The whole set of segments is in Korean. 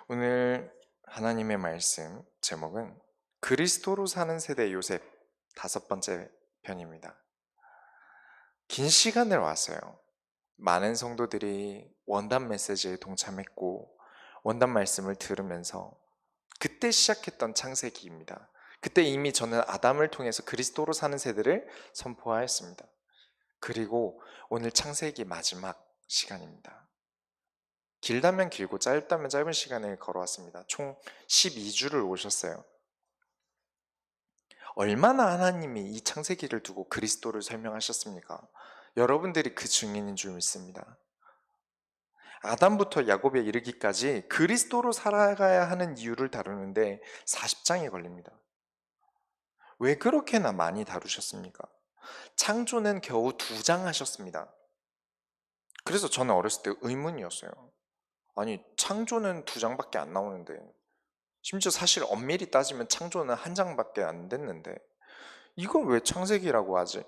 오늘 하나님의 말씀 제목은 그리스도로 사는 세대 요셉 5번째 편입니다. 긴 시간을 왔어요. 많은 성도들이 원단 메시지에 동참했고 원단 말씀을 들으면서 그때 시작했던 창세기입니다. 그때 이미 저는 아담을 통해서 그리스도로 사는 세대를 선포하였습니다. 그리고 오늘 창세기 마지막 시간입니다. 길다면 길고 짧다면 짧은 시간을 걸어왔습니다. 총 12주를 오셨어요. 얼마나 하나님이 이 창세기를 두고 그리스도를 설명하셨습니까? 여러분들이 그 증인인 줄 믿습니다. 아담부터 야곱에 이르기까지 그리스도로 살아가야 하는 이유를 다루는데 40장이 걸립니다. 왜 그렇게나 많이 다루셨습니까? 창조는 겨우 2장 하셨습니다. 그래서 저는 어렸을 때 의문이었어요. 아니, 창조는 2장밖에 안 나오는데, 심지어 사실 엄밀히 따지면 창조는 1장밖에 안 됐는데 이걸 왜 창세기라고 하지?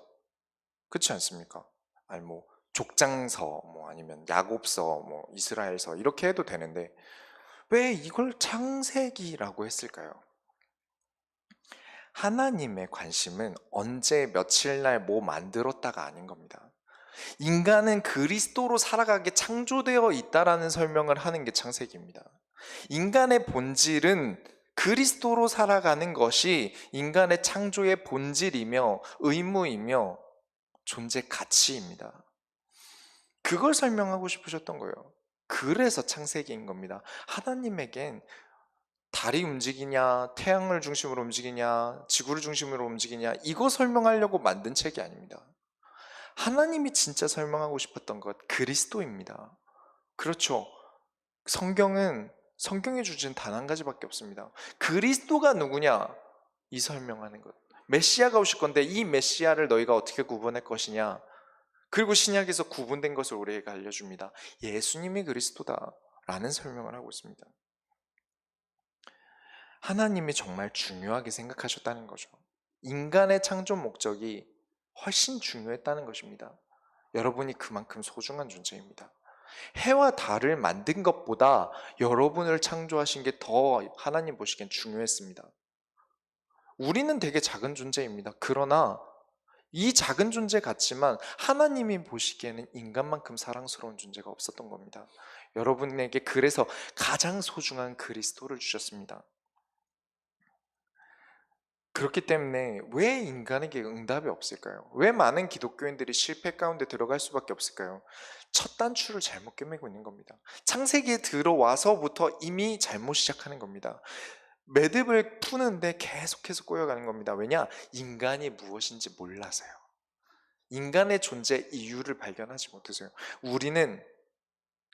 그렇지 않습니까? 아니 뭐 족장서 뭐 아니면 야곱서 뭐 이스라엘서 이렇게 해도 되는데 왜 이걸 창세기라고 했을까요? 하나님의 관심은 언제 며칠 날 뭐 만들었다가 아닌 겁니다. 인간은 그리스도로 살아가게 창조되어 있다라는 설명을 하는 게 창세기입니다. 인간의 본질은 그리스도로 살아가는 것이 인간의 창조의 본질이며 의무이며 존재 가치입니다. 그걸 설명하고 싶으셨던 거예요. 그래서 창세기인 겁니다. 하나님에겐 달이 움직이냐, 태양을 중심으로 움직이냐, 지구를 중심으로 움직이냐, 이거 설명하려고 만든 책이 아닙니다. 하나님이 진짜 설명하고 싶었던 것, 그리스도입니다. 그렇죠. 성경의 주제는 단 한 가지밖에 없습니다. 그리스도가 누구냐? 이 설명하는 것. 메시아가 오실 건데 이 메시아를 너희가 어떻게 구분할 것이냐? 그리고 신약에서 구분된 것을 우리에게 알려줍니다. 예수님이 그리스도다 라는 설명을 하고 있습니다. 하나님이 정말 중요하게 생각하셨다는 거죠. 인간의 창조 목적이 훨씬 중요했다는 것입니다. 여러분이 그만큼 소중한 존재입니다. 해와 달을 만든 것보다 여러분을 창조하신 게 더 하나님 보시기엔 중요했습니다. 우리는 되게 작은 존재입니다. 그러나 이 작은 존재 같지만 하나님이 보시기에는 인간만큼 사랑스러운 존재가 없었던 겁니다. 여러분에게 그래서 가장 소중한 그리스도를 주셨습니다. 그렇기 때문에 왜 인간에게 응답이 없을까요? 왜 많은 기독교인들이 실패 가운데 들어갈 수밖에 없을까요? 첫 단추를 잘못 꿰매고 있는 겁니다. 창세기에 들어와서부터 이미 잘못 시작하는 겁니다. 매듭을 푸는데 계속해서 꼬여가는 겁니다. 왜냐? 인간이 무엇인지 몰라서요. 인간의 존재 이유를 발견하지 못해서요. 우리는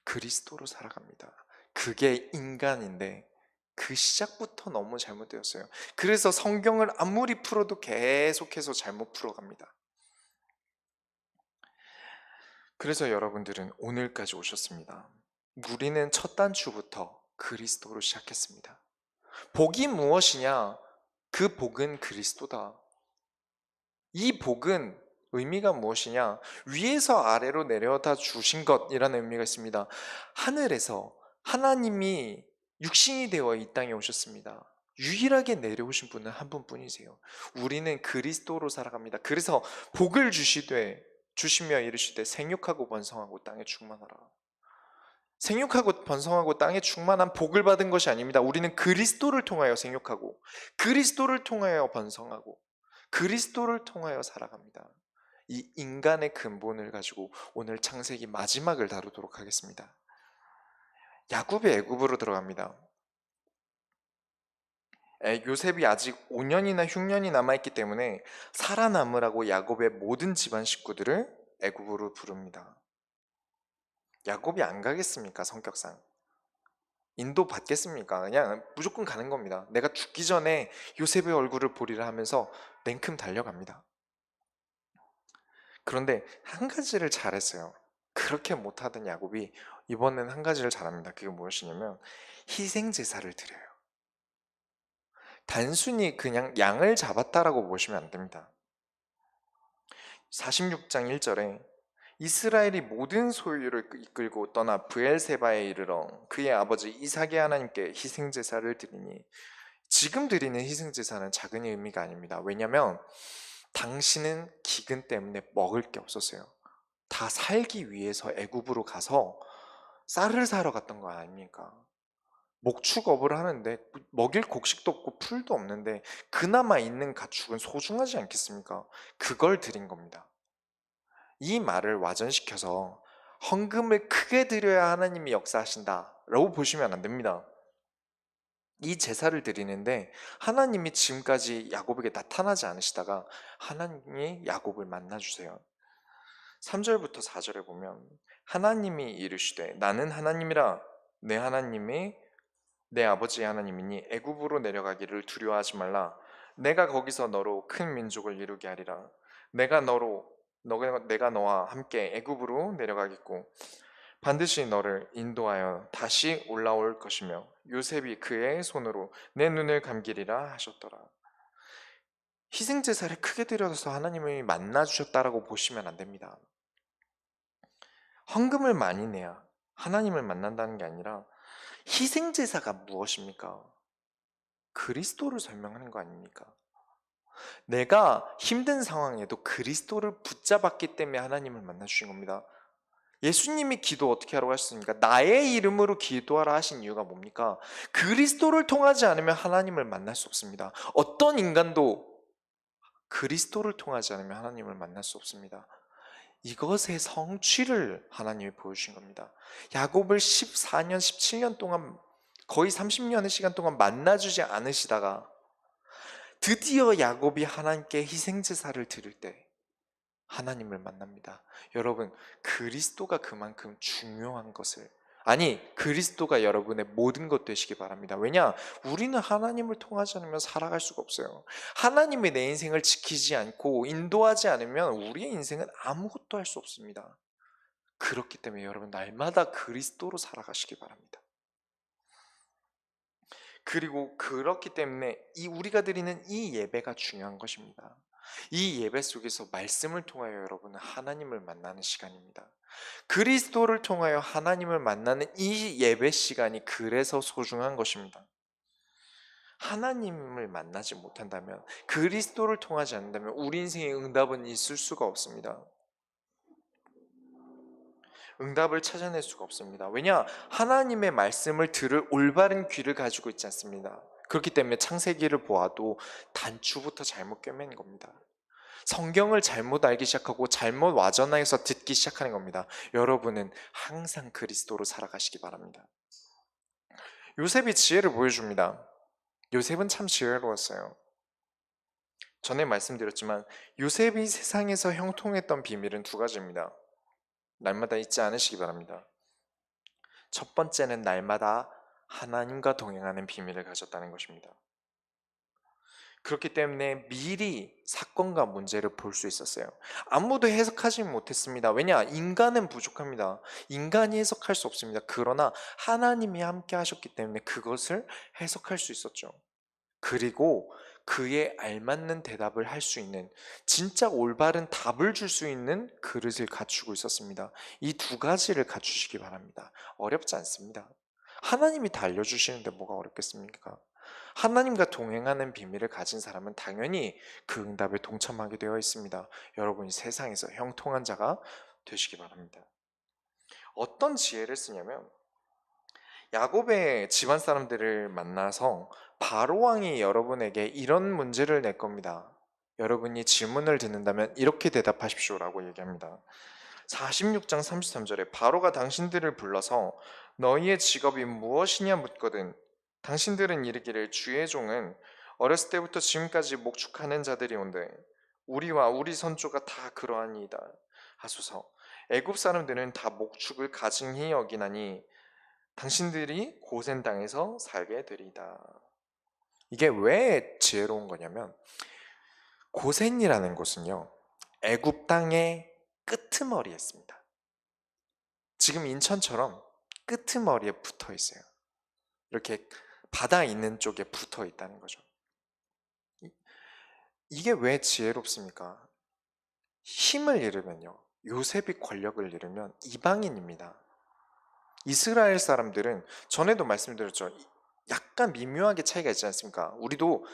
그리스도로 살아갑니다. 그게 인간인데 그 시작부터 너무 잘못되었어요. 그래서 성경을 아무리 풀어도 계속해서 잘못 풀어갑니다. 그래서 여러분들은 오늘까지 오셨습니다. 우리는 첫 단추부터 그리스도로 시작했습니다. 복이 무엇이냐? 그 복은 그리스도다. 이 복은 의미가 무엇이냐? 위에서 아래로 내려다 주신 것이라는 의미가 있습니다. 하늘에서 하나님이 육신이 되어 이 땅에 오셨습니다. 유일하게 내려오신 분은 한 분뿐이세요. 우리는 그리스도로 살아갑니다. 그래서 복을 주시며 이르시되 생육하고 번성하고 땅에 충만하라. 생육하고 번성하고 땅에 충만한 복을 받은 것이 아닙니다. 우리는 그리스도를 통하여 생육하고 그리스도를 통하여 번성하고 그리스도를 통하여 살아갑니다. 이 인간의 근본을 가지고 오늘 창세기 마지막을 다루도록 하겠습니다. 야곱이 애굽으로 들어갑니다. 요셉이 아직 5년이나 흉년이 남아있기 때문에 살아남으라고 야곱의 모든 집안 식구들을 애굽으로 부릅니다. 야곱이 안 가겠습니까? 성격상 인도 받겠습니까? 그냥 무조건 가는 겁니다. 내가 죽기 전에 요셉의 얼굴을 보리라 하면서 냉큼 달려갑니다. 그런데 한 가지를 잘했어요. 그렇게 못하던 야곱이 이번엔 한 가지를 잘합니다. 그게 무엇이냐면 희생제사를 드려요. 단순히 그냥 양을 잡았다라고 보시면 안 됩니다. 46장 1절에 이스라엘이 모든 소유를 이끌고 떠나 브엘세바에 이르러 그의 아버지 이삭의 하나님께 희생제사를 드리니, 지금 드리는 희생제사는 작은 의미가 아닙니다. 왜냐하면 당신은 기근 때문에 먹을 게 없었어요. 다 살기 위해서 애굽으로 가서 쌀을 사러 갔던 거 아닙니까? 목축업을 하는데 먹일 곡식도 없고 풀도 없는데 그나마 있는 가축은 소중하지 않겠습니까? 그걸 드린 겁니다. 이 말을 와전시켜서 헌금을 크게 드려야 하나님이 역사하신다라고 보시면 안 됩니다. 이 제사를 드리는데 하나님이 지금까지 야곱에게 나타나지 않으시다가 하나님이 야곱을 만나주세요. 3절부터 4절에 보면 하나님이 이르시되 나는 하나님이라 내 하나님이 내 아버지의 하나님이니 애굽으로 내려가기를 두려워하지 말라. 내가 거기서 너로 큰 민족을 이루게 하리라. 내가 너와 함께 애굽으로 내려가겠고 반드시 너를 인도하여 다시 올라올 것이며 요셉이 그의 손으로 내 눈을 감기리라 하셨더라. 희생제사를 크게 드려서 하나님이 만나주셨다라고 보시면 안 됩니다. 헌금을 많이 내야 하나님을 만난다는 게 아니라 희생제사가 무엇입니까? 그리스도를 설명하는 거 아닙니까? 내가 힘든 상황에도 그리스도를 붙잡았기 때문에 하나님을 만나주신 겁니다. 예수님이 기도 어떻게 하라고 하셨습니까? 나의 이름으로 기도하라 하신 이유가 뭡니까? 그리스도를 통하지 않으면 하나님을 만날 수 없습니다. 어떤 인간도 그리스도를 통하지 않으면 하나님을 만날 수 없습니다. 이것의 성취를 하나님이 보여주신 겁니다. 야곱을 14년, 17년 동안 거의 30년의 시간 동안 만나주지 않으시다가 드디어 야곱이 하나님께 희생제사를 드릴 때 하나님을 만납니다. 여러분, 그리스도가 그만큼 중요한 것을, 아니 그리스도가 여러분의 모든 것 되시기 바랍니다. 왜냐? 우리는 하나님을 통하지 않으면 살아갈 수가 없어요. 하나님이 내 인생을 지키지 않고 인도하지 않으면 우리의 인생은 아무것도 할 수 없습니다. 그렇기 때문에 여러분 날마다 그리스도로 살아가시기 바랍니다. 그리고 그렇기 때문에 우리가 드리는 이 예배가 중요한 것입니다. 이 예배 속에서 말씀을 통하여 여러분은 하나님을 만나는 시간입니다. 그리스도를 통하여 하나님을 만나는 이 예배 시간이 그래서 소중한 것입니다. 하나님을 만나지 못한다면, 그리스도를 통하지 않는다면 우리 인생에 응답은 있을 수가 없습니다. 응답을 찾아낼 수가 없습니다. 왜냐? 하나님의 말씀을 들을 올바른 귀를 가지고 있지 않습니다. 그렇기 때문에 창세기를 보아도 단추부터 잘못 꿰맨 겁니다. 성경을 잘못 알기 시작하고 잘못 와전하여서 듣기 시작하는 겁니다. 여러분은 항상 그리스도로 살아가시기 바랍니다. 요셉이 지혜를 보여줍니다. 요셉은 참 지혜로웠어요. 전에 말씀드렸지만 요셉이 세상에서 형통했던 비밀은 두 가지입니다. 날마다 잊지 않으시기 바랍니다. 첫 번째는 날마다 하나님과 동행하는 비밀을 가졌다는 것입니다. 그렇기 때문에 미리 사건과 문제를 볼 수 있었어요. 아무도 해석하지 못했습니다. 왜냐? 인간은 부족합니다. 인간이 해석할 수 없습니다. 그러나 하나님이 함께 하셨기 때문에 그것을 해석할 수 있었죠. 그리고 그에 알맞는 대답을 할 수 있는, 진짜 올바른 답을 줄 수 있는 그릇을 갖추고 있었습니다. 이 두 가지를 갖추시기 바랍니다. 어렵지 않습니다. 하나님이 다 알려주시는데 뭐가 어렵겠습니까? 하나님과 동행하는 비밀을 가진 사람은 당연히 그 응답에 동참하게 되어 있습니다. 여러분이 세상에서 형통한 자가 되시기 바랍니다. 어떤 지혜를 쓰냐면, 야곱의 집안 사람들을 만나서 바로 왕이 여러분에게 이런 문제를 낼 겁니다. 여러분이 질문을 듣는다면 이렇게 대답하십시오라고 얘기합니다. 46장 33절에 바로가 당신들을 불러서 너희의 직업이 무엇이냐 묻거든 당신들은 이르기를 주의 종은 어렸을 때부터 지금까지 목축하는 자들이 온데 우리와 우리 선조가 다 그러하니이다 하소서. 애굽 사람들은 다 목축을 가증히 여기나니 당신들이 고센 땅에서 살게 되리이다. 이게 왜 지혜로운 거냐면, 고센이라는 곳은요 애굽 땅의 끄트머리에 있습니다. 지금 인천처럼 끄트머리에 붙어 있어요. 이렇게 바다 있는 쪽에 붙어 있다는 거죠. 이게 왜 지혜롭습니까? 힘을 잃으면요 요셉이 권력을 잃으면 이방인입니다. 이스라엘 사람들은 전에도 말씀드렸죠. 약간 미묘하게 차이가 있지 않습니까? 우리도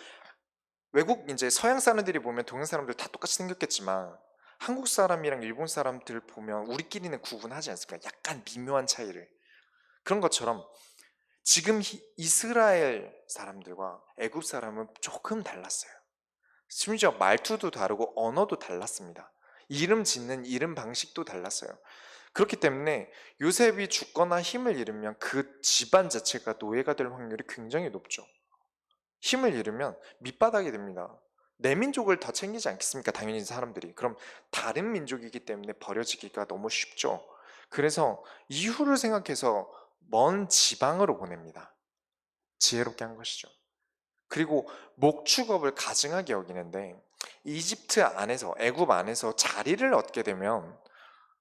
외국 이제 서양 사람들이 보면 동양 사람들 다 똑같이 생겼겠지만 한국 사람이랑 일본 사람들 보면 우리끼리는 구분하지 않습니까? 약간 미묘한 차이를. 그런 것처럼 지금 이스라엘 사람들과 애굽 사람은 조금 달랐어요. 심지어 말투도 다르고 언어도 달랐습니다. 이름 짓는 이름 방식도 달랐어요. 그렇기 때문에 요셉이 죽거나 힘을 잃으면 그 집안 자체가 노예가 될 확률이 굉장히 높죠. 힘을 잃으면 밑바닥이 됩니다. 내 민족을 더 챙기지 않겠습니까? 당연히 사람들이. 그럼 다른 민족이기 때문에 버려지기가 너무 쉽죠. 그래서 이후를 생각해서 먼 지방으로 보냅니다. 지혜롭게 한 것이죠. 그리고 목축업을 가증하게 여기는데 이집트 안에서 애굽 안에서 자리를 얻게 되면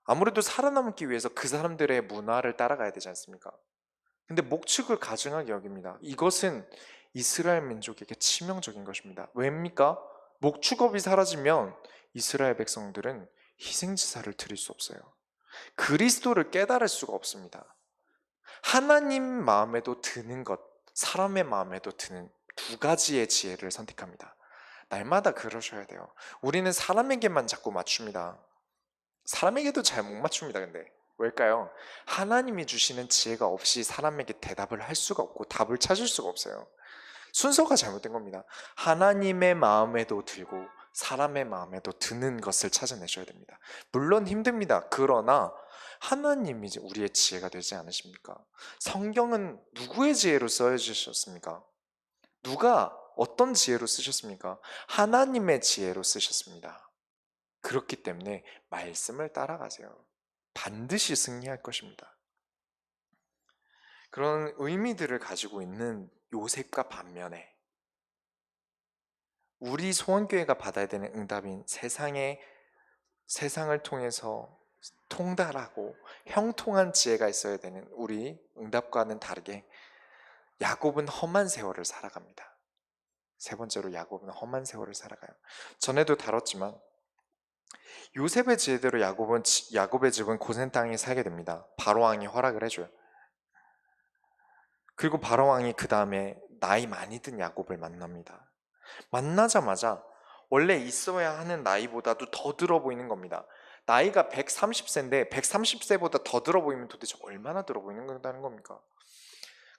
아무래도 살아남기 위해서 그 사람들의 문화를 따라가야 되지 않습니까? 근데 목축을 가증하게 여깁니다. 이것은 이스라엘 민족에게 치명적인 것입니다. 왜입니까? 목축업이 사라지면 이스라엘 백성들은 희생제사를 드릴 수 없어요. 그리스도를 깨달을 수가 없습니다. 하나님 마음에도 드는 것, 사람의 마음에도 드는 두 가지의 지혜를 선택합니다. 날마다 그러셔야 돼요. 우리는 사람에게만 자꾸 맞춥니다. 사람에게도 잘 못 맞춥니다. 근데 왜일까요? 하나님이 주시는 지혜가 없이 사람에게 대답을 할 수가 없고 답을 찾을 수가 없어요. 순서가 잘못된 겁니다. 하나님의 마음에도 들고 사람의 마음에도 드는 것을 찾아내셔야 됩니다. 물론 힘듭니다. 그러나 하나님이 우리의 지혜가 되지 않으십니까? 성경은 누구의 지혜로 써주셨습니까? 누가 어떤 지혜로 쓰셨습니까? 하나님의 지혜로 쓰셨습니다. 그렇기 때문에 말씀을 따라가세요. 반드시 승리할 것입니다. 그런 의미들을 가지고 있는 요셉과 반면에 우리 소원교회가 받아야 되는 응답인 세상을 통해서 통달하고 형통한 지혜가 있어야 되는 우리 응답과는 다르게 야곱은 험한 세월을 살아갑니다. 세 번째로 야곱은 험한 세월을 살아가요. 전에도 다뤘지만 요셉의 지혜대로 야곱의 집은 고센 땅에 살게 됩니다. 바로 왕이 허락을 해줘요. 그리고 바로 왕이 그 다음에 나이 많이 든 야곱을 만납니다. 만나자마자 원래 있어야 하는 나이보다도 더 들어 보이는 겁니다. 나이가 130세인데 130세보다 더 들어 보이면 도대체 얼마나 들어 보이는 건다는 겁니까?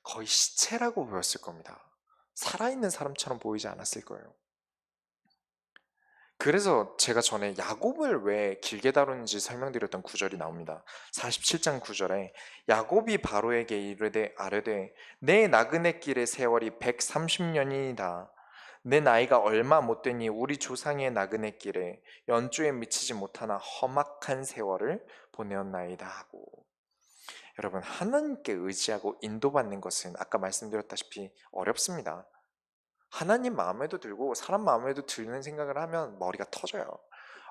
거의 시체라고 보였을 겁니다. 살아있는 사람처럼 보이지 않았을 거예요. 그래서 제가 전에 야곱을 왜 길게 다루는지 설명드렸던 구절이 나옵니다. 47장 9절에 야곱이 바로에게 이르되 아뢰되 내 나그네 길의 세월이 130년이다. 내 나이가 얼마 못되니 우리 조상의 나그네 길에 연조에 미치지 못하나 험악한 세월을 보내었나이다 하고. 여러분, 하나님께 의지하고 인도받는 것은 아까 말씀드렸다시피 어렵습니다. 하나님 마음에도 들고 사람 마음에도 드는 생각을 하면 머리가 터져요.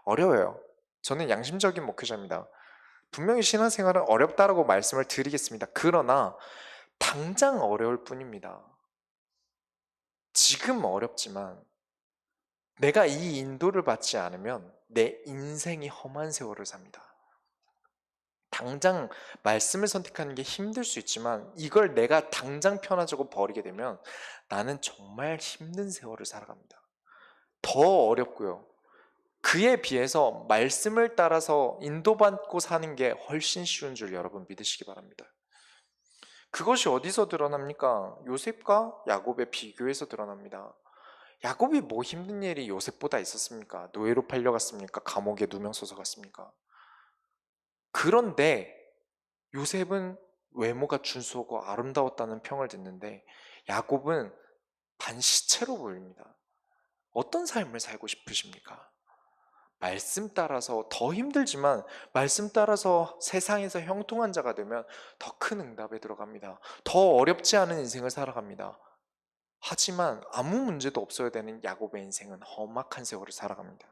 어려워요. 저는 양심적인 목회자입니다. 분명히 신앙생활은 어렵다라고 말씀을 드리겠습니다. 그러나 당장 어려울 뿐입니다. 지금 어렵지만 내가 이 인도를 받지 않으면 내 인생이 험한 세월을 삽니다. 당장 말씀을 선택하는 게 힘들 수 있지만 이걸 내가 당장 편하자고 버리게 되면 나는 정말 힘든 세월을 살아갑니다. 더 어렵고요. 그에 비해서 말씀을 따라서 인도받고 사는 게 훨씬 쉬운 줄 여러분 믿으시기 바랍니다. 그것이 어디서 드러납니까? 요셉과 야곱의 비교에서 드러납니다. 야곱이 뭐 힘든 일이 요셉보다 있었습니까? 노예로 팔려갔습니까? 감옥에 누명 써서 갔습니까? 그런데 요셉은 외모가 준수하고 아름다웠다는 평을 듣는데 야곱은 반시체로 보입니다. 어떤 삶을 살고 싶으십니까? 말씀 따라서 더 힘들지만 말씀 따라서 세상에서 형통한 자가 되면 더 큰 응답에 들어갑니다. 더 어렵지 않은 인생을 살아갑니다. 하지만 아무 문제도 없어야 되는 야곱의 인생은 험악한 세월을 살아갑니다.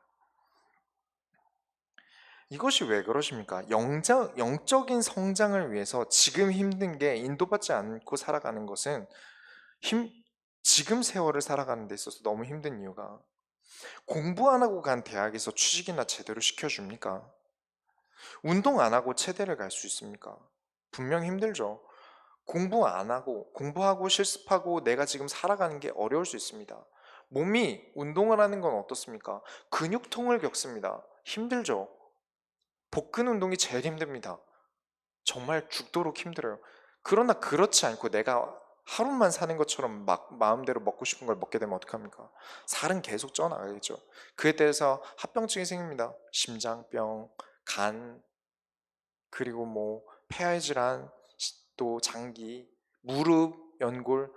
이것이 왜 그러십니까? 영적인 성장을 위해서 지금 힘든 게 인도받지 않고 살아가는 것은 지금 세월을 살아가는 데 있어서 너무 힘든 이유가 공부 안 하고 간 대학에서 취직이나 제대로 시켜줍니까? 운동 안 하고 체대를 갈 수 있습니까? 분명 힘들죠. 공부 안 하고, 공부하고 실습하고 내가 지금 살아가는 게 어려울 수 있습니다. 몸이 운동을 하는 건 어떻습니까? 근육통을 겪습니다. 힘들죠. 복근 운동이 제일 힘듭니다. 정말 죽도록 힘들어요. 그러나 그렇지 않고 내가 하루만 사는 것처럼 막 마음대로 먹고 싶은 걸 먹게 되면 어떡합니까? 살은 계속 쪄나가겠죠. 그에 대해서 합병증이 생깁니다. 심장병, 간, 그리고 뭐 폐활 질환, 또 장기, 무릎, 연골,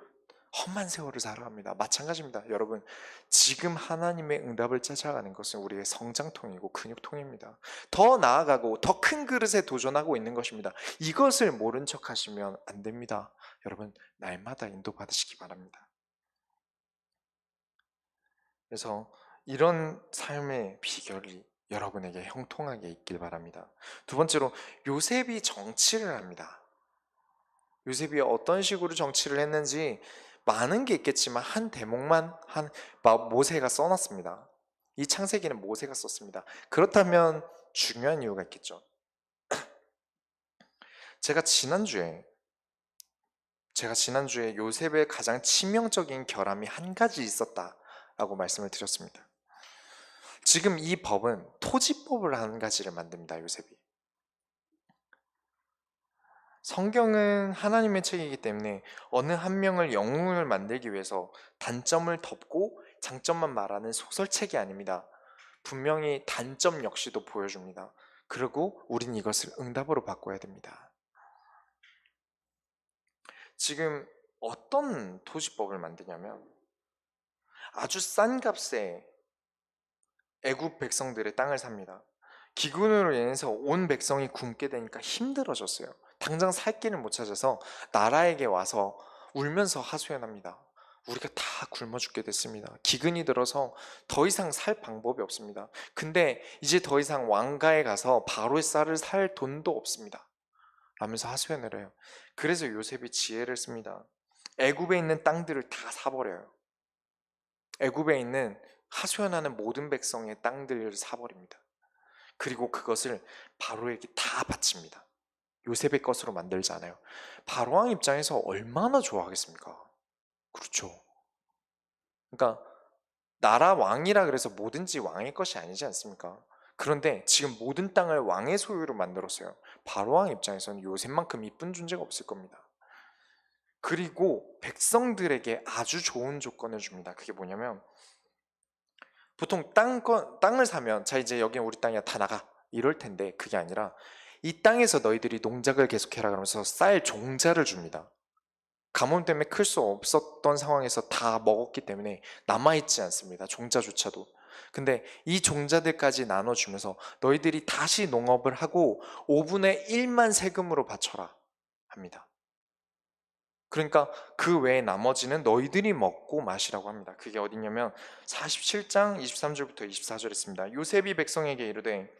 험한 세월을 살아갑니다. 마찬가지입니다. 여러분, 지금 하나님의 응답을 찾아가는 것은 우리의 성장통이고 근육통입니다. 더 나아가고 더 큰 그릇에 도전하고 있는 것입니다. 이것을 모른 척 하시면 안 됩니다. 여러분, 날마다 인도받으시기 바랍니다. 그래서 이런 삶의 비결이 여러분에게 형통하게 있길 바랍니다. 두 번째로, 요셉이 정치를 합니다. 요셉이 어떤 식으로 정치를 했는지 많은 게 있겠지만 한 대목만 모세가 써놨습니다. 이 창세기는 모세가 썼습니다. 그렇다면 중요한 이유가 있겠죠. 제가 지난주에 요셉의 가장 치명적인 결함이 한 가지 있었다라고 말씀을 드렸습니다. 지금 이 법은 토지법을 한 가지를 만듭니다. 요셉이. 성경은 하나님의 책이기 때문에 어느 한 명을 영웅을 만들기 위해서 단점을 덮고 장점만 말하는 소설책이 아닙니다. 분명히 단점 역시도 보여줍니다. 그리고 우린 이것을 응답으로 바꿔야 됩니다. 지금 어떤 토지법을 만드냐면 아주 싼 값에 애굽 백성들의 땅을 삽니다. 기근으로 인해서 온 백성이 굶게 되니까 힘들어졌어요. 당장 살 길을 못 찾아서 나라에게 와서 울면서 하소연합니다. 우리가 다 굶어 죽게 됐습니다. 기근이 들어서 더 이상 살 방법이 없습니다. 근데 이제 더 이상 왕가에 가서 바로의 쌀을 살 돈도 없습니다. 라면서 하소연을 해요. 그래서 요셉이 지혜를 씁니다. 애굽에 있는 땅들을 다 사버려요. 애굽에 있는 하소연하는 모든 백성의 땅들을 사버립니다. 그리고 그것을 바로에게 다 바칩니다. 요셉의 것으로 만들지 않아요. 바로왕 입장에서 얼마나 좋아하겠습니까? 그렇죠. 그러니까 나라 왕이라 그래서 뭐든지 왕의 것이 아니지 않습니까? 그런데 지금 모든 땅을 왕의 소유로 만들었어요. 바로왕 입장에서는 요셉만큼 이쁜 존재가 없을 겁니다. 그리고 백성들에게 아주 좋은 조건을 줍니다. 그게 뭐냐면 보통 땅을 사면 자 이제 여기 우리 땅이야 다 나가 이럴 텐데 그게 아니라 이 땅에서 너희들이 농작을 계속해라 그러면서 쌀 종자를 줍니다. 가뭄 때문에 클 수 없었던 상황에서 다 먹었기 때문에 남아있지 않습니다. 종자조차도. 근데 이 종자들까지 나눠주면서 너희들이 다시 농업을 하고 5분의 1만 세금으로 바쳐라 합니다. 그러니까 그 외에 나머지는 너희들이 먹고 마시라고 합니다. 그게 어디냐면 47장 23절부터 24절 있습니다. 요셉이 백성에게 이르되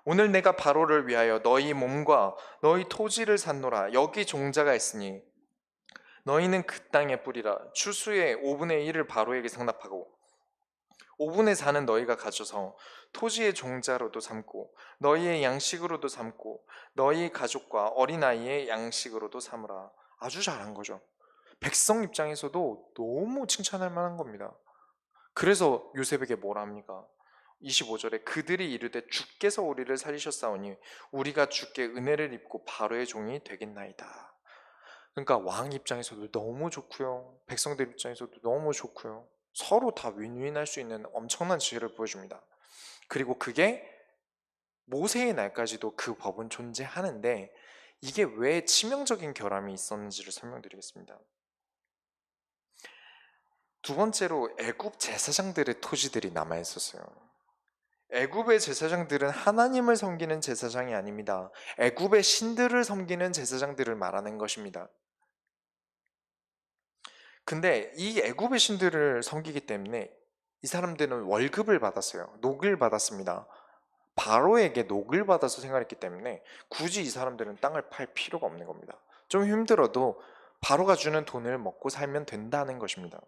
오늘 내가 바로를 위하여 너희 몸과 너희 토지를 샀노라. 여기 종자가 있으니 너희는 그 땅에 뿌리라. 추수의 5분의 1을 바로에게 상납하고 5분의 4는 너희가 가져서 토지의 종자로도 삼고 너희의 양식으로도 삼고 너희 가족과 어린아이의 양식으로도 삼으라. 아주 잘한 거죠. 백성 입장에서도 너무 칭찬할 만한 겁니다. 그래서 요셉에게 뭐라 합니까? 25절에 그들이 이르되 주께서 우리를 살리셨사오니 우리가 주께 은혜를 입고 바로의 종이 되겠나이다. 그러니까 왕 입장에서도 너무 좋고요. 백성들 입장에서도 너무 좋고요. 서로 다 윈윈할 수 있는 엄청난 지혜를 보여줍니다. 그리고 그게 모세의 날까지도 그 법은 존재하는데 이게 왜 치명적인 결함이 있었는지를 설명드리겠습니다. 두 번째로 애굽 제사장들의 토지들이 남아 있었어요. 애굽의 제사장들은 하나님을 섬기는 제사장이 아닙니다. 애굽의 신들을 섬기는 제사장들을 말하는 것입니다. 근데 이 애굽의 신들을 섬기기 때문에 이 사람들은 월급을 받았어요. 녹을 받았습니다. 바로에게 녹을 받아서 생활했기 때문에 굳이 이 사람들은 땅을 팔 필요가 없는 겁니다. 좀 힘들어도 바로가 주는 돈을 먹고 살면 된다는 것입니다.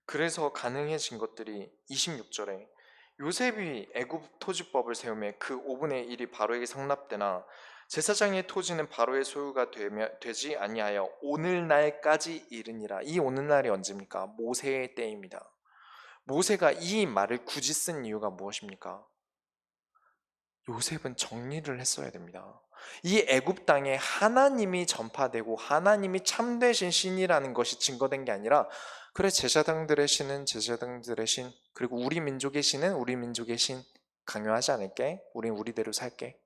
그래서 가능해진 것들이 26절에 요셉이 애굽 토지법을 세우며 그 5분의 1이 바로에게 상납되나 제사장의 토지는 바로의 소유가 되지 아니하여 오늘날까지 이르니라. 이 오늘날이 언제입니까? 모세의 때입니다. 모세가 이 말을 굳이 쓴 이유가 무엇입니까? 요셉은 정리를 했어야 됩니다. 이 애굽 땅에 하나님이 전파되고 하나님이 참되신 신이라는 것이 증거된 게 아니라, 그래, 제사장들의 신은 제사장들의 신, 그리고 우리 민족의 신은 우리 민족의 신, 강요하지 않을게, 우린 우리대로 살게,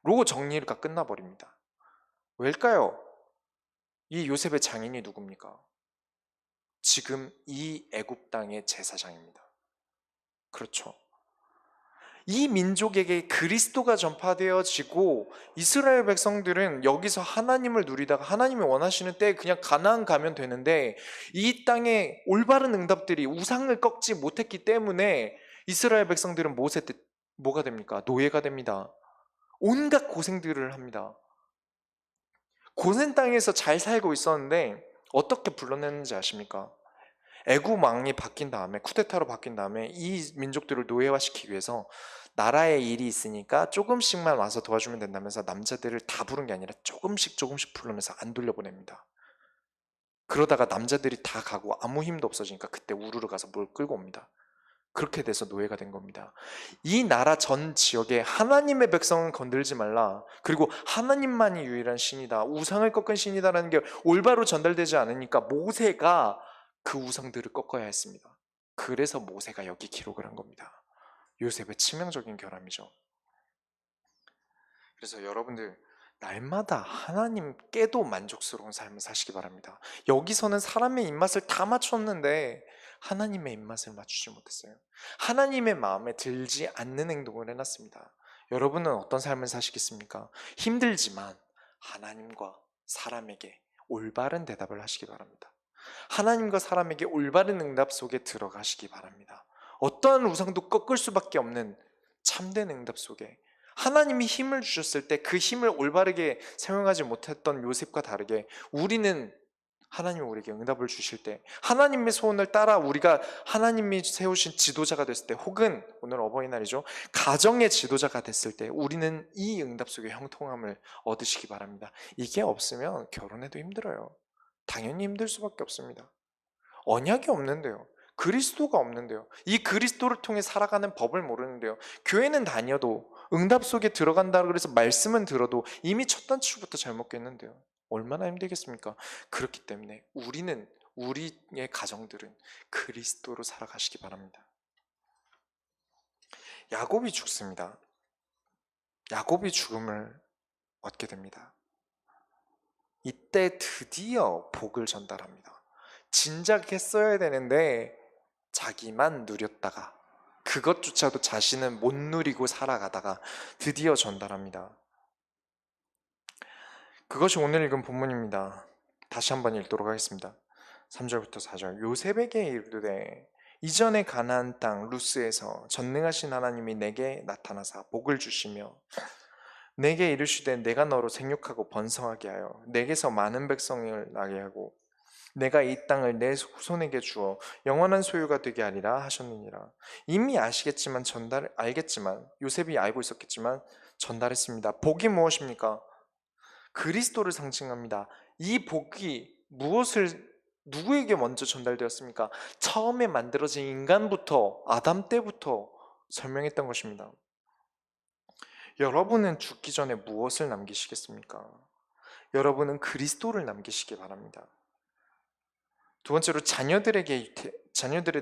로고 정리가 끝나버립니다. 왜일까요? 이 요셉의 장인이 누굽니까? 지금 이 애굽 땅의 제사장입니다. 그렇죠. 이 민족에게 그리스도가 전파되어지고 이스라엘 백성들은 여기서 하나님을 누리다가 하나님이 원하시는 때에 그냥 가나안 가면 되는데, 이 땅에 올바른 응답들이 우상을 꺾지 못했기 때문에 이스라엘 백성들은 모세 때 뭐가 됩니까? 노예가 됩니다. 온갖 고생들을 합니다. 고센 땅에서 잘 살고 있었는데 어떻게 불러냈는지 아십니까? 애굽 왕이 바뀐 다음에, 쿠데타로 바뀐 다음에 이 민족들을 노예화시키기 위해서 나라에 일이 있으니까 조금씩만 와서 도와주면 된다면서 남자들을 다 부른 게 아니라 조금씩 조금씩 불러내서 안 돌려보냅니다. 그러다가 남자들이 다 가고 아무 힘도 없어지니까 그때 우르르 가서 뭘 끌고 옵니다. 그렇게 돼서 노예가 된 겁니다. 이 나라 전 지역에 하나님의 백성은 건들지 말라, 그리고 하나님만이 유일한 신이다, 우상을 꺾은 신이다라는 게 올바로 전달되지 않으니까 모세가 그 우상들을 꺾어야 했습니다. 그래서 모세가 여기 기록을 한 겁니다. 요셉의 치명적인 결함이죠. 그래서 여러분들, 날마다 하나님께도 만족스러운 삶을 사시기 바랍니다. 여기서는 사람의 입맛을 다 맞췄는데 하나님의 입맛을 맞추지 못했어요. 하나님의 마음에 들지 않는 행동을 해놨습니다. 여러분은 어떤 삶을 사시겠습니까? 힘들지만 하나님과 사람에게 올바른 대답을 하시기 바랍니다. 하나님과 사람에게 올바른 응답 속에 들어가시기 바랍니다. 어떠한 우상도 꺾을 수밖에 없는 참된 응답 속에 하나님이 힘을 주셨을 때 그 힘을 올바르게 사용하지 못했던 요셉과 다르게, 우리는 하나님이 우리에게 응답을 주실 때, 하나님의 소원을 따라 우리가 하나님이 세우신 지도자가 됐을 때, 혹은 오늘 어버이날이죠, 가정의 지도자가 됐을 때 우리는 이 응답 속에 형통함을 얻으시기 바랍니다. 이게 없으면 결혼해도 힘들어요. 당연히 힘들 수밖에 없습니다. 언약이 없는데요, 그리스도가 없는데요, 이 그리스도를 통해 살아가는 법을 모르는데요, 교회는 다녀도 응답 속에 들어간다고 그래서 말씀은 들어도 이미 첫 단추부터 잘못 깼는데요, 얼마나 힘들겠습니까? 그렇기 때문에 우리의 가정들은 그리스도로 살아가시기 바랍니다. 야곱이 죽습니다. 야곱이 죽음을 얻게 됩니다. 이때 드디어 복을 전달합니다. 진작 했어야 되는데 자기만 누렸다가 그것조차도 자신은 못 누리고 살아가다가 드디어 전달합니다. 그것이 오늘 읽은 본문입니다. 다시 한번 읽도록 하겠습니다. 3절부터 4절. 요셉에게 이르되 이전에 가나안 땅 루스에서 전능하신 하나님이 내게 나타나사 복을 주시며 내게 이르시되 내가 너로 생육하고 번성하게 하여 내게서 많은 백성을 나게 하고 내가 이 땅을 내 후손에게 주어 영원한 소유가 되게 하리라 하셨느니라. 이미 알겠지만 요셉이 알고 있었겠지만 전달했습니다. 복이 무엇입니까? 그리스도를 상징합니다. 이 복이 누구에게 먼저 전달되었습니까? 처음에 만들어진 인간부터, 아담 때부터 설명했던 것입니다. 여러분은 죽기 전에 무엇을 남기시겠습니까? 여러분은 그리스도를 남기시기 바랍니다. 두 번째로, 자녀들에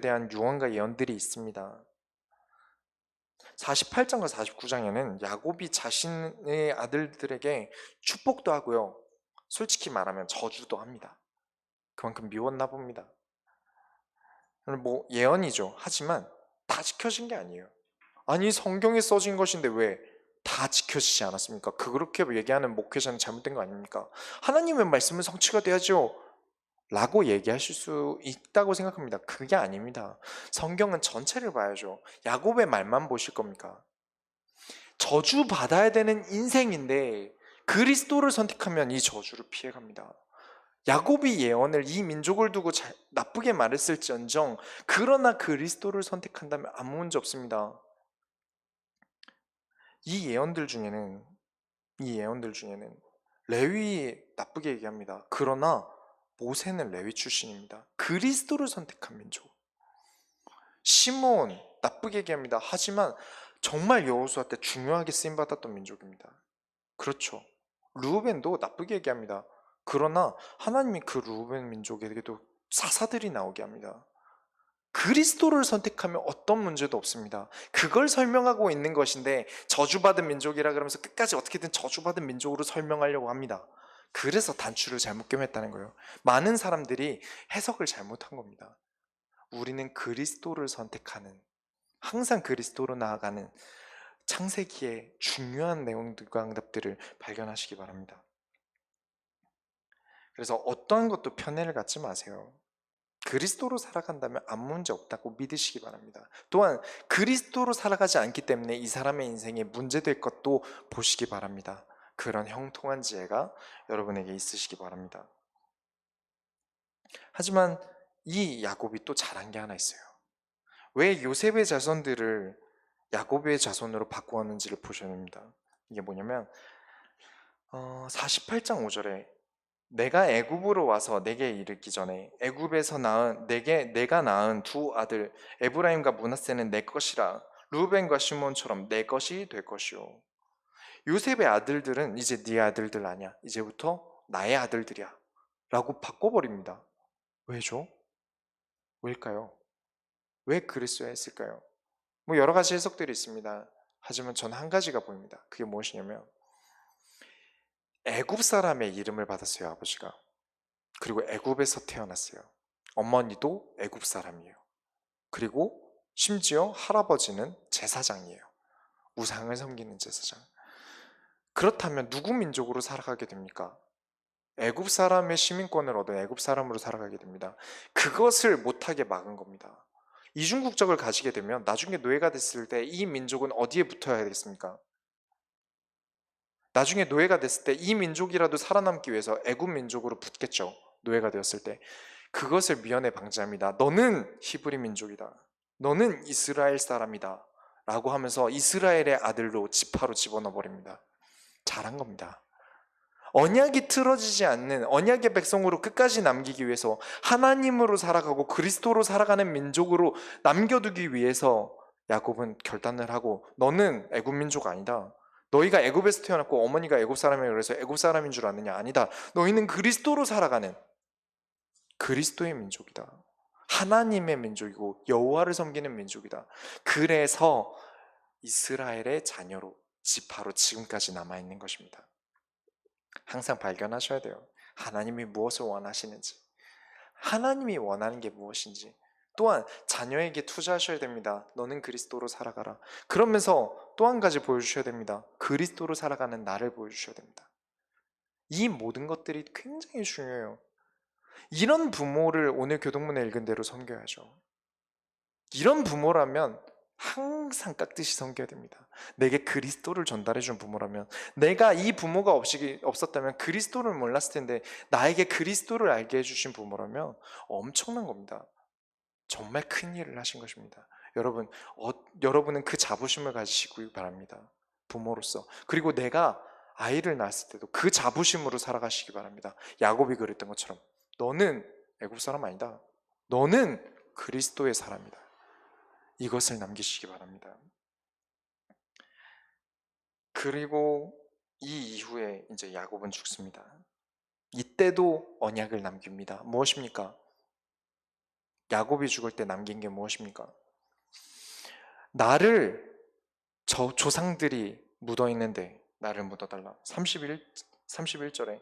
대한 유언과 예언들이 있습니다. 48장과 49장에는 야곱이 자신의 아들들에게 축복도 하고요, 솔직히 말하면 저주도 합니다. 그만큼 미웠나 봅니다. 예언이죠. 하지만 다 지켜진 게 아니에요. 아니, 성경에 써진 것인데 왜 다 지켜지지 않았습니까? 그렇게 얘기하는 목회자는 잘못된 거 아닙니까? 하나님의 말씀은 성취가 돼야죠 라고 얘기하실 수 있다고 생각합니다. 그게 아닙니다. 성경은 전체를 봐야죠. 야곱의 말만 보실 겁니까? 저주받아야 되는 인생인데 그리스도를 선택하면 이 저주를 피해갑니다. 야곱이 예언을 이 민족을 두고 나쁘게 말했을지언정 그러나 그리스도를 선택한다면 아무 문제 없습니다. 이 예언들 중에는 레위 나쁘게 얘기합니다. 그러나 모세는 레위 출신입니다. 그리스도를 선택한 민족. 시몬 나쁘게 얘기합니다. 하지만 정말 여호수아 때 중요하게 쓰임 받았던 민족입니다. 그렇죠. 르우벤도 나쁘게 얘기합니다. 그러나 하나님이 그 르우벤 민족에게도 사사들이 나오게 합니다. 그리스도를 선택하면 어떤 문제도 없습니다. 그걸 설명하고 있는 것인데 저주받은 민족이라 그러면서 끝까지 어떻게든 저주받은 민족으로 설명하려고 합니다. 그래서 단추를 잘못 꿰맸다는 거예요. 많은 사람들이 해석을 잘못한 겁니다. 우리는 그리스도를 선택하는, 항상 그리스도로 나아가는 창세기의 중요한 내용들과 응답들을 발견하시기 바랍니다. 그래서 어떠한 것도 편애를 갖지 마세요. 그리스도로 살아간다면 아무 문제 없다고 믿으시기 바랍니다. 또한 그리스도로 살아가지 않기 때문에 이 사람의 인생에 문제될 것도 보시기 바랍니다. 그런 형통한 지혜가 여러분에게 있으시기 바랍니다. 하지만 이 야곱이 또 잘한 게 하나 있어요. 왜 요셉의 자손들을 야곱의 자손으로 바꾸었는지를 보셔야 됩니다. 이게 뭐냐면 48장 5절에 내가 애굽으로 와서 내게 이르기 전에 애굽에서 낳은 내가 낳은 두 아들 에브라임과 므낫세는 내 것이라 루벤과 시몬처럼 내 것이 될 것이요. 요셉의 아들들은 이제 네 아들들 아니야. 이제부터 나의 아들들이야. 라고 바꿔버립니다. 왜죠? 왜일까요? 왜 그랬어야 했을까요? 뭐 여러 가지 해석들이 있습니다. 하지만 전 한 가지가 보입니다. 그게 무엇이냐면 애굽 사람의 이름을 받았어요, 아버지가. 그리고 애굽에서 태어났어요. 어머니도 애굽 사람이에요. 그리고 심지어 할아버지는 제사장이에요. 우상을 섬기는 제사장. 그렇다면 누구 민족으로 살아가게 됩니까? 애굽 사람의 시민권을 얻은 애굽 사람으로 살아가게 됩니다. 그것을 못하게 막은 겁니다. 이중국적을 가지게 되면 나중에 노예가 됐을 때 이 민족은 어디에 붙어야 되겠습니까? 나중에 노예가 됐을 때 이 민족이라도 살아남기 위해서 애굽 민족으로 붙겠죠. 노예가 되었을 때. 그것을 미연에 방지합니다. 너는 히브리 민족이다. 너는 이스라엘 사람이다. 라고 하면서 이스라엘의 아들로 지파로 집어넣어 버립니다. 잘한 겁니다. 언약이 틀어지지 않는 언약의 백성으로 끝까지 남기기 위해서 하나님으로 살아가고 그리스도로 살아가는 민족으로 남겨두기 위해서 야곱은 결단을 하고 너는 애굽 민족 아니다. 너희가 애굽에서 태어났고 어머니가 애굽 사람이라 그래서 애굽 사람인 줄 아느냐? 아니다. 너희는 그리스도로 살아가는 그리스도의 민족이다. 하나님의 민족이고 여호와를 섬기는 민족이다. 그래서 이스라엘의 자녀로 지파로 지금까지 남아있는 것입니다. 항상 발견하셔야 돼요. 하나님이 무엇을 원하시는지, 하나님이 원하는 게 무엇인지. 또한 자녀에게 투자하셔야 됩니다. 너는 그리스도로 살아가라. 그러면서 또 한 가지 보여주셔야 됩니다. 그리스도로 살아가는 나를 보여주셔야 됩니다. 이 모든 것들이 굉장히 중요해요. 이런 부모를 오늘 교동문에 읽은 대로 섬겨야죠. 이런 부모라면 항상 깍듯이 섬겨야 됩니다. 내게 그리스도를 전달해준 부모라면, 내가 이 부모가 없었다면 그리스도를 몰랐을 텐데 나에게 그리스도를 알게 해주신 부모라면 엄청난 겁니다. 정말 큰 일을 하신 것입니다. 여러분은 그 자부심을 가지시기 바랍니다. 부모로서. 그리고 내가 아이를 낳았을 때도 그 자부심으로 살아가시기 바랍니다. 야곱이 그랬던 것처럼 너는 애굽 사람 아니다. 너는 그리스도의 사람이다. 이것을 남기시기 바랍니다. 그리고 이 이후에 이제 야곱은 죽습니다. 이때도 언약을 남깁니다. 무엇입니까? 야곱이 죽을 때 남긴 게 무엇입니까? 나를 저 조상들이 묻어있는데 나를 묻어달라. 31절에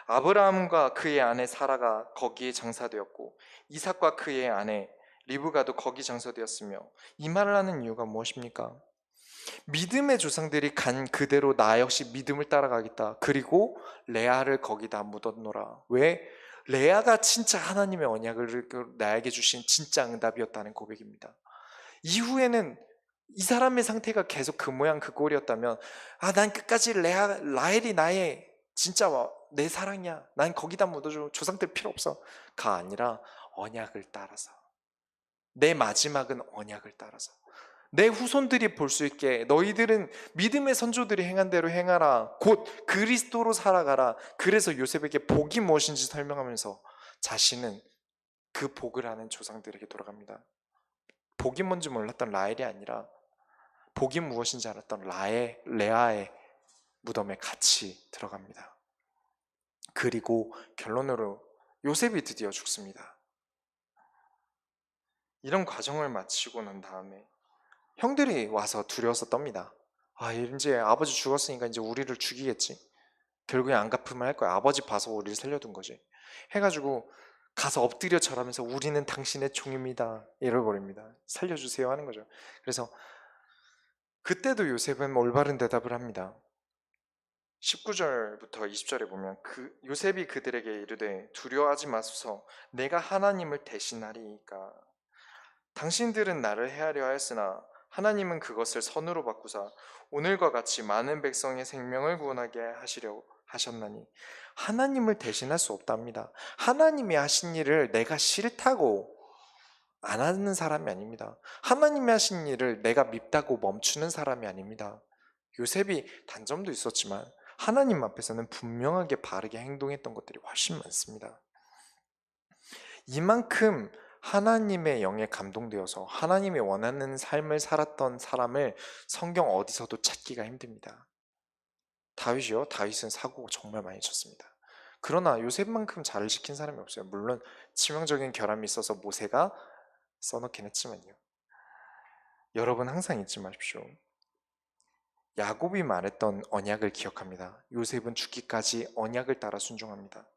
아브라함과 그의 아내 사라가 거기에 장사되었고 이삭과 그의 아내 리브가도 거기 장사되었으며, 이 말을 하는 이유가 무엇입니까? 믿음의 조상들이 간 그대로 나 역시 믿음을 따라가겠다. 그리고 레아를 거기다 묻었노라. 왜? 레아가 진짜 하나님의 언약을 나에게 주신 진짜 응답이었다는 고백입니다. 이후에는 이 사람의 상태가 계속 그 모양 그 꼴이었다면 난 끝까지 라헬이 나의 진짜 내 사랑이야. 난 거기다 묻어줘. 조상들 필요 없어. 가 아니라 언약을 따라서. 내 마지막은 언약을 따라서. 내 후손들이 볼 수 있게 너희들은 믿음의 선조들이 행한 대로 행하라. 곧 그리스도로 살아가라. 그래서 요셉에게 복이 무엇인지 설명하면서 자신은 그 복을 아는 조상들에게 돌아갑니다. 복이 뭔지 몰랐던 라헬이 아니라 복이 무엇인지 알았던 레아의 무덤에 같이 들어갑니다. 그리고 결론으로 요셉이 드디어 죽습니다. 이런 과정을 마치고 난 다음에 형들이 와서 두려워서 떱니다. 아, 이제 아버지 죽었으니까 이제 우리를 죽이겠지. 결국에 안 갚으면 할 거야. 아버지 봐서 우리를 살려둔 거지. 해가지고 가서 엎드려 절하면서 우리는 당신의 종입니다. 이러버립니다. 살려주세요 하는 거죠. 그래서 그때도 요셉은 올바른 대답을 합니다. 19절부터 20절에 보면 요셉이 그들에게 이르되 두려워하지 마소서 내가 하나님을 대신하리이까 당신들은 나를 해하려 하였으나 하나님은 그것을 선으로 바꾸사 오늘과 같이 많은 백성의 생명을 구원하게 하시려고 하셨나니 하나님을 대신할 수 없답니다. 하나님이 하신 일을 내가 싫다고 안 하는 사람이 아닙니다. 하나님이 하신 일을 내가 밉다고 멈추는 사람이 아닙니다. 요셉이 단점도 있었지만 하나님 앞에서는 분명하게 바르게 행동했던 것들이 훨씬 많습니다. 이만큼 하나님의 영에 감동되어서 하나님이 원하는 삶을 살았던 사람을 성경 어디서도 찾기가 힘듭니다. 다윗이요? 다윗은 사고가 정말 많이 쳤습니다. 그러나 요셉만큼 잘을 지킨 사람이 없어요. 물론 치명적인 결함이 있어서 모세가 써놓긴 했지만요. 여러분 항상 잊지 마십시오. 야곱이 말했던 언약을 기억합니다. 요셉은 죽기까지 언약을 따라 순종합니다.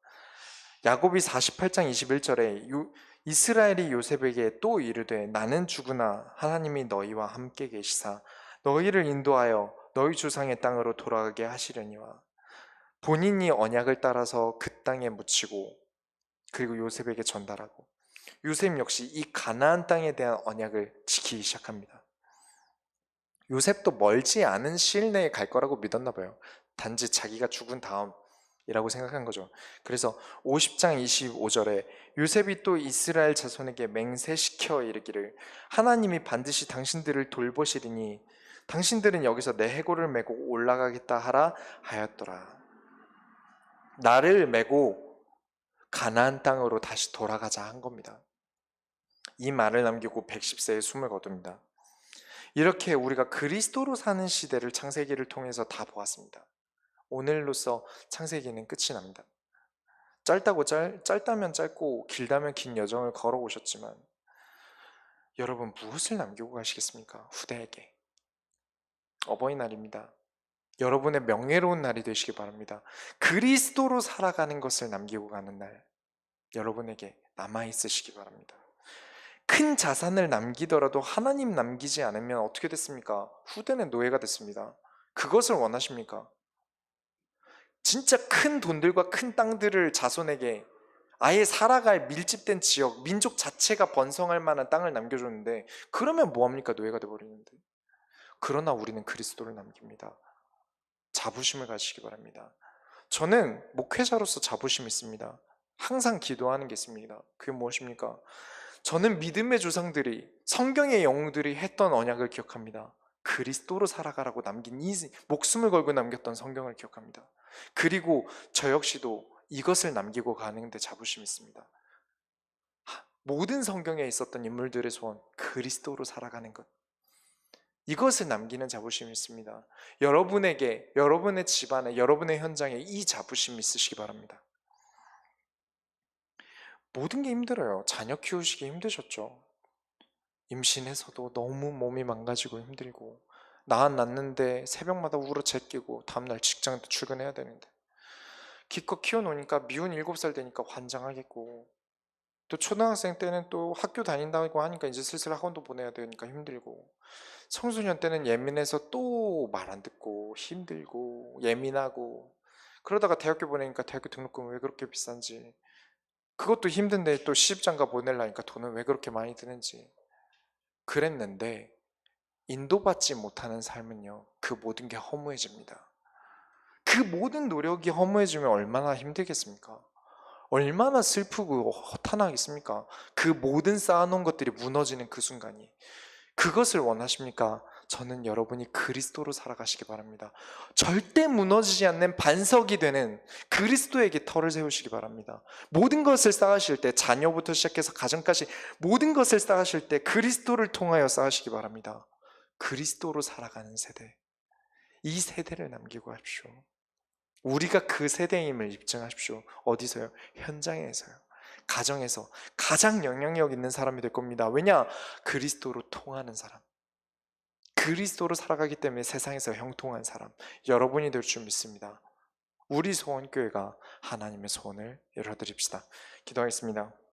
야곱이 48장 21절에 이스라엘이 요셉에게 또 이르되 나는 죽으나 하나님이 너희와 함께 계시사 너희를 인도하여 너희 조상의 땅으로 돌아가게 하시려니와 본인이 언약을 따라서 그 땅에 묻히고 그리고 요셉에게 전달하고 요셉 역시 이 가나안 땅에 대한 언약을 지키기 시작합니다. 요셉도 멀지 않은 시일 내에 갈 거라고 믿었나 봐요. 단지 자기가 죽은 다음이라고 생각한 거죠. 그래서 50장 25절에 요셉이 또 이스라엘 자손에게 맹세시켜 이르기를 하나님이 반드시 당신들을 돌보시리니 당신들은 여기서 내 해골을 메고 올라가겠다 하라 하였더라. 나를 메고 가나안 땅으로 다시 돌아가자 한 겁니다. 이 말을 남기고 110세에 숨을 거둡니다. 이렇게 우리가 그리스도로 사는 시대를 창세기를 통해서 다 보았습니다. 오늘로써 창세기는 끝이 납니다. 짧다면 짧고 길다면 긴 여정을 걸어오셨지만 여러분 무엇을 남기고 가시겠습니까? 후대에게. 어버이날입니다. 여러분의 명예로운 날이 되시기 바랍니다. 그리스도로 살아가는 것을 남기고 가는 날 여러분에게 남아있으시기 바랍니다. 큰 자산을 남기더라도 하나님 남기지 않으면 어떻게 됐습니까? 후대는 노예가 됐습니다. 그것을 원하십니까? 진짜 큰 돈들과 큰 땅들을 자손에게 아예 살아갈 밀집된 지역, 민족 자체가 번성할 만한 땅을 남겨줬는데 그러면 뭐합니까? 노예가 돼버리는데. 그러나 우리는 그리스도를 남깁니다. 자부심을 가지시기 바랍니다. 저는 목회자로서 자부심이 있습니다. 항상 기도하는 게 있습니다. 그게 무엇입니까? 저는 믿음의 조상들이 성경의 영웅들이 했던 언약을 기억합니다. 그리스도로 살아가라고 남긴 이 목숨을 걸고 남겼던 성경을 기억합니다. 그리고 저 역시도 이것을 남기고 가는데 자부심이 있습니다. 모든 성경에 있었던 인물들의 소원, 그리스도로 살아가는 것. 이것을 남기는 자부심이 있습니다. 여러분에게, 여러분의 집안에, 여러분의 현장에 이 자부심이 있으시기 바랍니다. 모든 게 힘들어요. 자녀 키우시기 힘드셨죠? 임신해서도 너무 몸이 망가지고 힘들고 낳았는데 새벽마다 울어 제끼고 다음날 직장도 출근해야 되는데 기껏 키워놓으니까 미운 7살 되니까 환장하겠고 또 초등학생 때는 또 학교 다닌다고 하니까 이제 슬슬 학원도 보내야 되니까 힘들고 청소년 때는 예민해서 또 말 안 듣고 힘들고 예민하고 그러다가 대학교 보내니까 대학교 등록금 왜 그렇게 비싼지 그것도 힘든데 또 시집장가 보내려니까 돈은 왜 그렇게 많이 드는지 그랬는데 인도받지 못하는 삶은요 그 모든 게 허무해집니다. 그 모든 노력이 허무해지면 얼마나 힘들겠습니까? 얼마나 슬프고 허탄하겠습니까? 그 모든 쌓아놓은 것들이 무너지는 그 순간이. 그것을 원하십니까? 저는 여러분이 그리스도로 살아가시기 바랍니다. 절대 무너지지 않는 반석이 되는 그리스도에게 터를 세우시기 바랍니다. 모든 것을 쌓으실 때, 자녀부터 시작해서 가정까지 모든 것을 쌓으실 때 그리스도를 통하여 쌓으시기 바랍니다. 그리스도로 살아가는 세대, 이 세대를 남기고 하십시오. 우리가 그 세대임을 입증하십시오. 어디서요? 현장에서요. 가정에서 가장 영향력 있는 사람이 될 겁니다. 왜냐? 그리스도로 통하는 사람, 그리스도로 살아가기 때문에 세상에서 형통한 사람, 여러분이 될 줄 믿습니다. 우리 소원교회가 하나님의 소원을 열어드립시다. 기도하겠습니다.